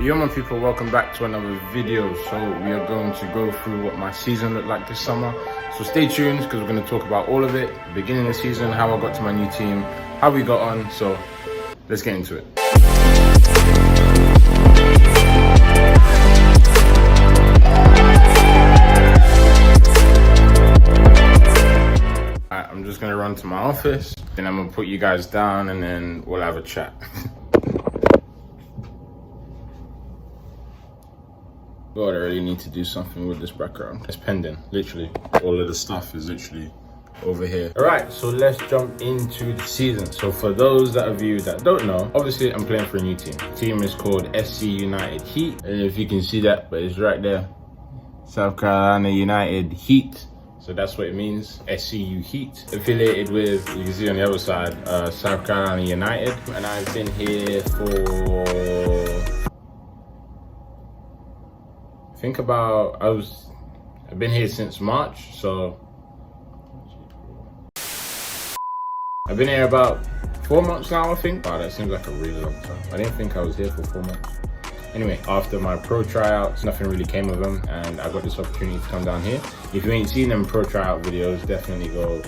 Yo my people, welcome back to another video. So we are going to go through what my season looked like this summer. So stay tuned because we're going to talk about all of it. Beginning of the season, how I got to my new team, how we got on. So let's get into it. Alright, I'm just going to run to my office. Then I'm going to put you guys down and then we'll have a chat. God, I really need to do something with this background. It's pending, literally. All of the stuff is literally over here. All right, so let's jump into the season. So for those of you that don't know, obviously I'm playing for a new team. The team is called SCU United Heat. I don't know if you can see that, but it's right there. South Carolina United Heat. So that's what it means, SCU Heat. Affiliated with, you can see on the other side, South Carolina United. And I've been here for, I've been here since March, so I've been here about 4 months now, I think. Wow, that seems like a really long time. I didn't think I was here for 4 months. Anyway, after my pro tryouts, nothing really came of them, and I got this opportunity to come down here. If you ain't seen them pro tryout videos, definitely go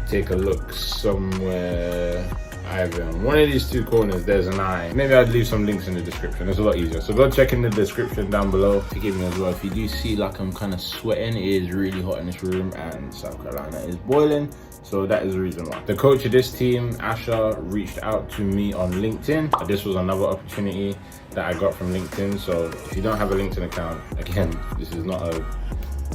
take a look somewhere. Either in one of these two corners, there's an eye. Maybe I'd leave some links in the description. It's a lot easier. So go check in the description down below. Forgive me as well. If you do see like I'm kind of sweating, it is really hot in this room and South Carolina is boiling. So that is the reason why. The coach of this team, Asha, reached out to me on LinkedIn. This was another opportunity that I got from LinkedIn. So if you don't have a LinkedIn account, again, this is not a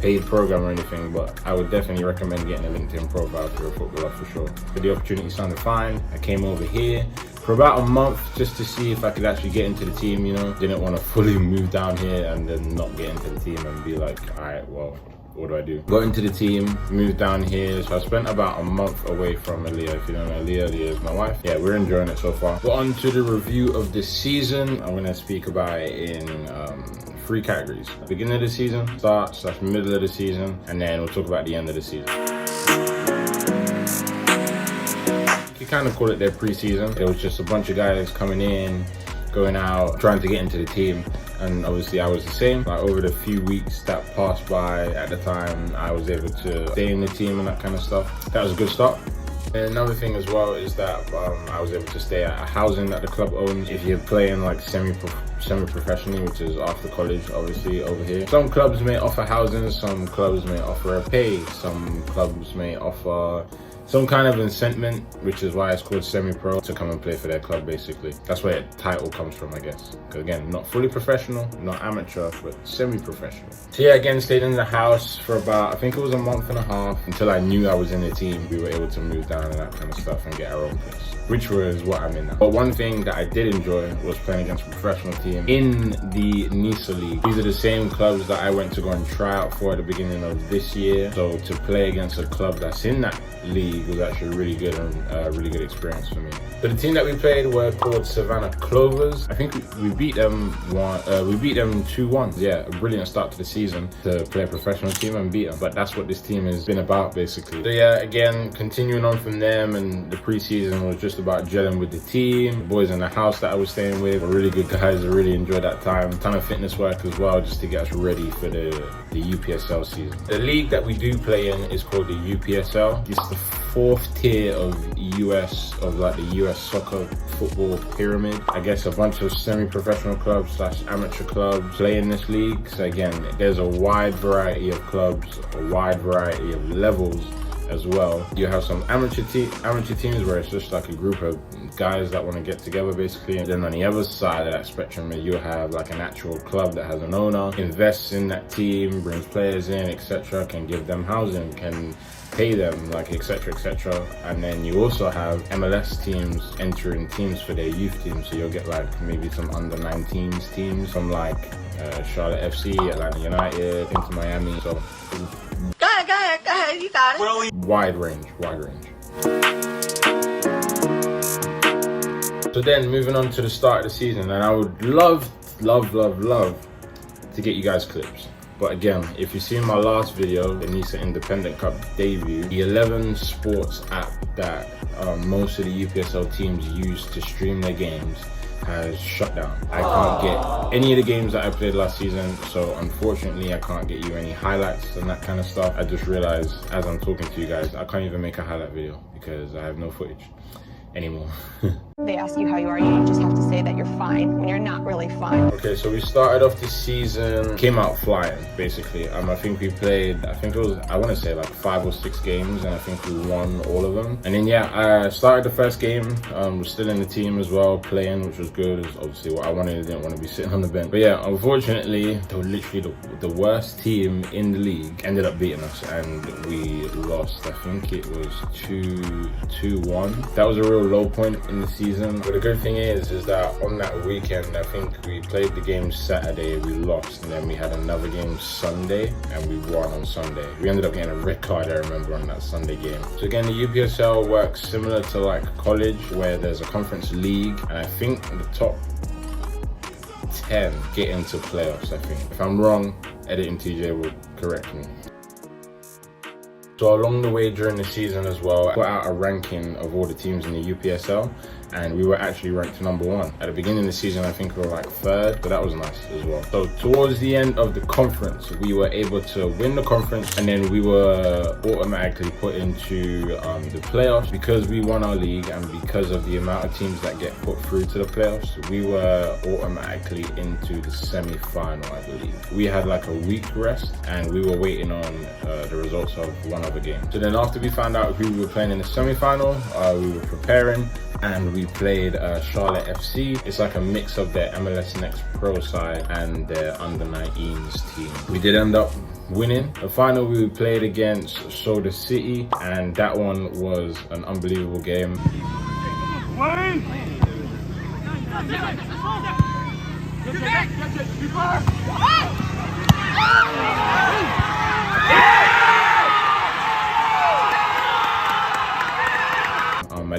paid program or anything, but I would definitely recommend getting a LinkedIn profile if you're a footballer for sure. But the opportunity sounded fine. I came over here for about a month just to see if I could actually get into the team, you know. Didn't want to fully move down here and then not get into the team and be like, all right, well, what do I do? Got into the team, moved down here. So I spent about a month away from Aaliyah. If you don't know Aaliyah, Aaliyah is my wife. Yeah, we're enjoying it so far. But on to the review of the season. I'm gonna speak about it in 3 categories. Beginning of the season, start/middle of the season, and then we'll talk about the end of the season. You kind of call it their pre-season. It was just a bunch of guys coming in, going out, trying to get into the team. And obviously I was the same. Like over the few weeks that passed by at the time, I was able to stay in the team and that kind of stuff. That was a good start. And another thing as well is that I was able to stay at a housing that the club owns. If you're playing like semi-professionally, which is after college, obviously over here. Some clubs may offer housing, some clubs may offer a pay, some clubs may offer some kind of incentive, which is why it's called semi-pro, to come and play for their club basically. That's where the title comes from, I guess. Because again, not fully professional, not amateur, but semi-professional. So yeah, again, stayed in the house for about, I think it was a month and a half, until I knew I was in the team. We were able to move down and that kind of stuff and get our own place, which was what I'm in now. But one thing that I did enjoy was playing against a professional team in the NISA League. These are the same clubs that I went to go and try out for at the beginning of this year. So to play against a club that's in that league was actually really good and a really good experience for me. So the team that we played were called Savannah Clovers. I think we beat them 2-1. Yeah, a brilliant start to the season to play a professional team and beat them. But that's what this team has been about basically. So yeah, again, continuing on from them, and the preseason was just about gelling with the team. The boys in the house that I was staying with were really good guys. I really enjoyed that time. A ton of fitness work as well, just to get us ready for the UPSL season. The league that we do play in is called the UPSL. It's the 4th tier of the US soccer football pyramid. I guess a bunch of semi-professional clubs / amateur clubs play in this league. So again, there's a wide variety of clubs, a wide variety of levels as well. You have some amateur teams where it's just like a group of guys that want to get together basically, and then on the other side of that spectrum you have like an actual club that has an owner, invests in that team, brings players in, etc., can give them housing, can pay them, like etc., etc. And then you also have MLS teams entering teams for their youth teams, so you'll get like maybe some under 19s teams from like Charlotte FC, Atlanta United, Inter Miami. So go ahead, you got it. Wide range. So then moving on to the start of the season, and I would love to get you guys clips. But again, if you've seen my last video, the NISA Independent Cup debut, the 11 Sports app that most of the UPSL teams use to stream their games, has shut down. I can't get any of the games that I played last season, so unfortunately I can't get you any highlights and that kind of stuff. I just realized as I'm talking to you guys, I can't even make a highlight video because I have no footage anymore. They ask you how you are, you just have to say that you're fine when you're not really fine. Okay, so we started off this season, came out flying, basically. I think we played, I want to say like 5 or 6 games, and I think we won all of them. And then yeah, I started the first game, was still in the team as well, playing, which was good. It was obviously what I wanted. I didn't want to be sitting on the bench. But yeah, unfortunately, they were literally the worst team in the league, ended up beating us, and we lost. I think it was 2-1. That was a real low point in the season. But the good thing is that on that weekend, I think we played the game Saturday, we lost, and then we had another game Sunday, and we won on Sunday. We ended up getting a red card, I remember, on that Sunday game. So again, the UPSL works similar to like college, where there's a conference league, and I think the top 10 get into playoffs, I think. If I'm wrong, editing TJ will correct me. So along the way during the season as well, I put out a ranking of all the teams in the UPSL, and we were actually ranked #1. At the beginning of the season, I think we were like 3rd, but that was nice as well. So towards the end of the conference, we were able to win the conference, and then we were automatically put into the playoffs. Because we won our league and because of the amount of teams that get put through to the playoffs, we were automatically into the semi-final, I believe. We had like a week rest, and we were waiting on the results of one other game. So then after we found out who we were playing in the semi-final, we were preparing, and we played Charlotte FC. It's like a mix of their MLS Next Pro side and their under-19s team. We did end up winning. The final we played against Soda City, and that one was an unbelievable game. I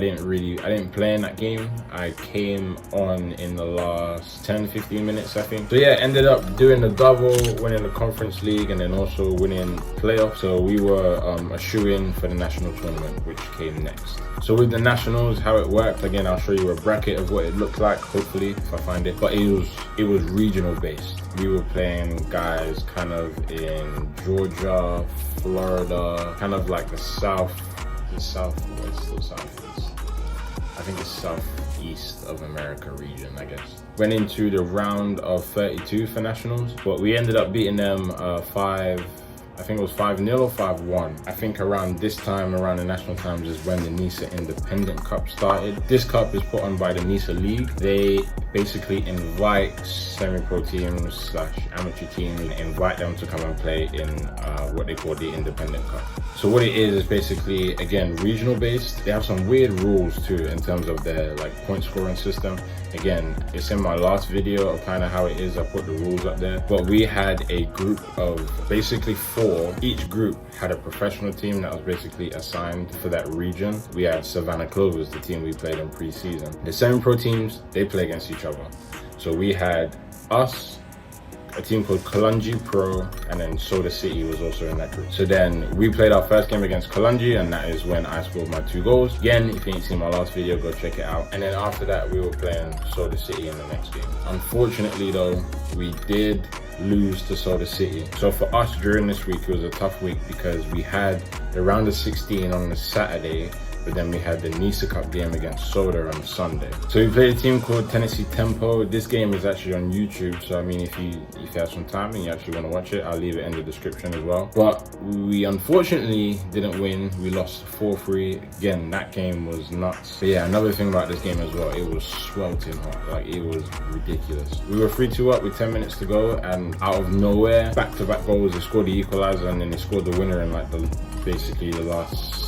didn't play in that game. I came on in the last 10-15 minutes, I think. So yeah, ended up doing the double, winning the Conference League, and then also winning playoffs. So we were a shoe-in for the national tournament, which came next. So with the nationals, how it worked, again, I'll show you a bracket of what it looked like, hopefully, if I find it. But it was regional based. We were playing guys kind of in Georgia, Florida, kind of like the southwest or southeast. I think it's southeast of America region, I guess. Went into the round of 32 for nationals, but we ended up beating them 5-0 or 5-1. I think around this time, around the national times, is when the NISA Independent Cup started. This cup is put on by the NISA League. They basically invite semi-pro teams / amateur teams, and invite them to come and play in what they call the Independent Cup. So what it is basically, again, regional based. They have some weird rules too in terms of their like point scoring system. Again, it's in my last video of kind of how it is. I put the rules up there. But we had a group of basically 4. Each group had a professional team that was basically assigned for that region. We had Savannah Clovers, the team we played in pre-season. The semi-pro teams, they play against each other. So we had us, a team called Kalungi Pro, and then Soda City was also in that group. So then we played our first game against Kalungi, and that is when I scored my 2 goals. Again, if you ain't seen my last video, go check it out. And then after that, we were playing Soda City in the next game. Unfortunately though, we did lose to Soda City. So for us during this week, it was a tough week because we had the round of 16 on the Saturday, but then we had the NISA Cup game against Soda on Sunday. So we played a team called Tennessee Tempo. This game is actually on YouTube, so I mean, if you have some time and you actually want to watch it, I'll leave it in the description as well. But we unfortunately didn't win. We lost 4-3. Again, that game was nuts. But yeah, another thing about this game as well, it was sweltering hot. Like, it was ridiculous. We were 3-2 up with 10 minutes to go, and out of nowhere, back-to-back goals, they scored the equalizer, and then they scored the winner in like basically the last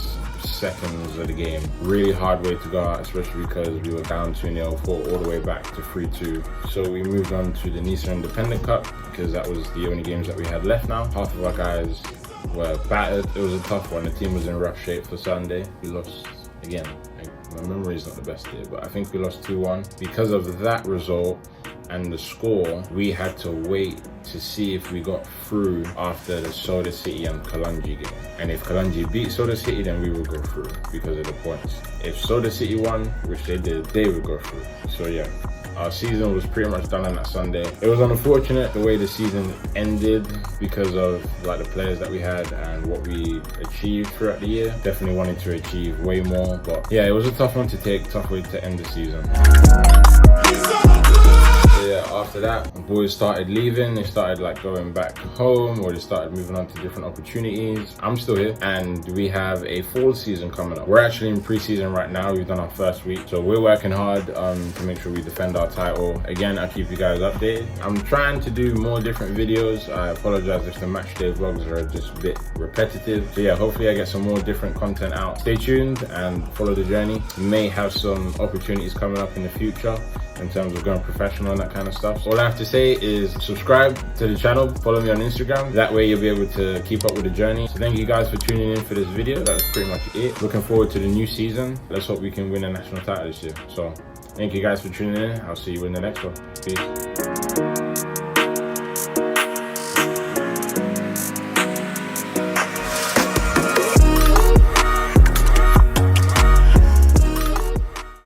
seconds of the game. Really hard way to go out, especially because we were down 2-0, fought all the way back to 3-2. So we moved on to the NISA Independent Cup because that was the only games that we had left now. Half of our guys were battered. It was a tough one. The team was in rough shape for Sunday. We lost again. My memory is not the best here, but I think we lost 2-1. Because of that result and the score, we had to wait to see if we got through after the Soda City and Kalungi game. And if Kalungi beat Soda City, then we would go through because of the points. If Soda City won, which they did, they would go through. So yeah, Our season was pretty much done on that Sunday. It was unfortunate the way the season ended because of like the players that we had and what we achieved throughout the year. Definitely wanted to achieve way more, but yeah, it was a tough one to take, tough way to end the season. Yeah, after that, the boys started leaving. They started like going back home, or they started moving on to different opportunities. I'm still here, and we have a fall season coming up. We're actually in pre-season right now. We've done our first week, so we're working hard to make sure we defend our title. Again, I'll keep you guys updated. I'm trying to do more different videos. I apologize if the match day vlogs are just a bit repetitive. So yeah, hopefully I get some more different content out. Stay tuned and follow the journey. We may have some opportunities coming up in the future in terms of going professional and that kind of stuff. All I have to say is subscribe to the channel, follow me on Instagram. That way you'll be able to keep up with the journey. So thank you guys for tuning in for this video. That's pretty much it. Looking forward to the new season. Let's hope we can win a national title this year. So thank you guys for tuning in. I'll see you in the next one. Peace.